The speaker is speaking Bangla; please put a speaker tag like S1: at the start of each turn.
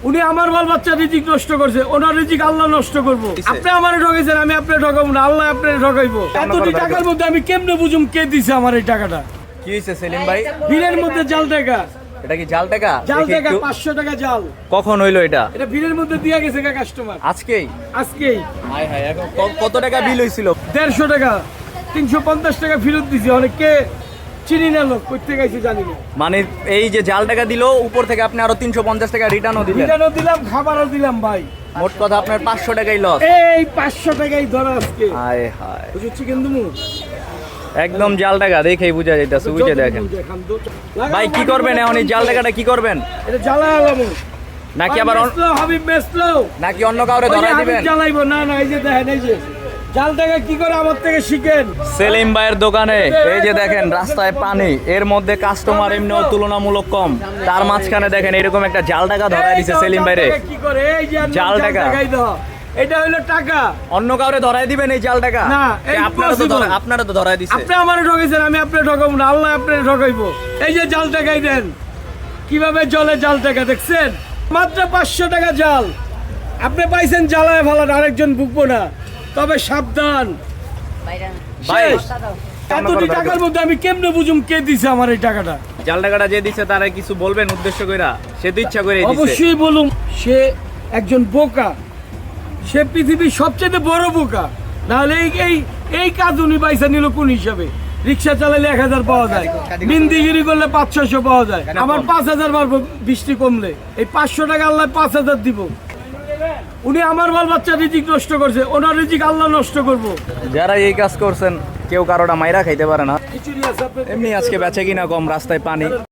S1: উনি আমার বাল বাচ্চা রিজিক নষ্ট করছে, ওনার রিজিক আল্লাহ নষ্ট করবো। আপনি আমারে ঠকাইছেন, আমি আপনি ঠকাবো না, আল্লাহ আপনি ঠকাইবো। এতটি টাকার মধ্যে আমি কেমনে বুঝুম কে দিছে আমার এই টাকাটা?
S2: কি হয়েছে সেলিম ভাই?
S1: ভিড়ের মধ্যে জাল টাকা।
S2: এটা কি জাল টাকা?
S1: জাল
S2: দেখি
S1: টাকা
S2: একটু।
S1: 500 টাকা জাল।
S2: কখন হইলো এটা?
S1: এটা ভিড়ের মধ্যে দিয়ে গেছে কাস্টমার
S2: আজকেই?
S1: আজকেই।
S2: হাই হাই, এখন কত টাকা বিল হইছিল?
S1: 150 টাকা, 350 টাকা ফেরত দিছি। অনেককে চিনি না, লোক করতে গেছি জানি না।
S2: মানে এই যে জাল টাকা দিল, উপর থেকে আপনি আরো 350 টাকা রিটার্নও দিলেন।
S1: রিটার্নও দিলাম, খাবারও দিলাম ভাই।
S2: মোট কথা আপনার 500 টাকাই লস।
S1: এই 500 টাকাই ধরা আজকে।
S2: হায় হায়,
S1: বুঝছো চিকেন দুমু
S2: একদম জাল টাকা দেখেই বুঝা যাইতাছে। বুঝে দেখেন ভাই, কি করবেন এখন? এই জাল টাকাটা কি করবেন?
S1: এটা জ্বালা আলামু
S2: নাকি আবার
S1: হাবিব মেসলো,
S2: নাকি অন্য কাউরে ধরাই দিবেন?
S1: জ্বালাইবো না না, এই যে দেখেন, এই যে জাল টাকা কি করে আমার থেকে শিখেন।
S2: সেলিম ভাইয়ের দোকানে এই যে দেখেন রাস্তায় পানি, এর মধ্যে কাস্টমার এমনিও তুলনামূলক কম, তার মাঝখানে দেখেন এরকম একটা জাল টাকা ধরাই দিছে সেলিম ভাইরে।
S1: কি করে এই যে
S2: জাল টাকা?
S1: এটা হলো টাকা।
S2: অন্য কাউরে ধরাই দিবেন এই জাল টাকা?
S1: না,
S2: আপনারা তো ধরাই দিছে।
S1: আপনি আমারে ঠকাইছেন, আমি আপনি ঠকাবো না, আল্লাহ আপনি ঠকাইবো। এই যে জাল টাকাই দেন, কিভাবে জলে জাল টাকা দেখছেন? মাত্র 500 টাকা জাল আপনি পাইছেন, জ্বালায় ভালো, আরেকজন বুকবো না। তবে সাবধান,
S2: ভাই
S1: এতটি টাকার মধ্যে আমি কেমনে বুঝুম কে দিছে আমার এই টাকাটা?
S2: জাল টাকাটা যে দিছে তারা কিছু বলবেন উদ্দেশ্য কইরা? সে তো ইচ্ছা করে দিছে।
S1: অবশ্যই বলুন, সে একজন বোকা, সে পৃথিবীর সবচেয়ে বড় বোকা। নাহলে এই কাজ উনি পয়সা নিল কোন হিসাবে? রিক্সা চালালে 1000 পাওয়া যায়, মিন্দিগিরি করলে 500-600 পাওয়া যায়। আমার 5000 পারবো বৃষ্টি কমলে। এই 500 টাকা আল্লাহ 5000 দিব। উনি আমার বাল বাচ্চা রিজিক নষ্ট করছে, ওনার রিজিক আল্লাহ নষ্ট করবো।
S2: যারা এই কাজ করছেন কেউ কারোটা মাইরা খাইতে পারে না।
S1: খিচুড়ি আছে আপনাদের?
S2: এমনি আজকে বেচে কিনা কম, রাস্তায় পানি।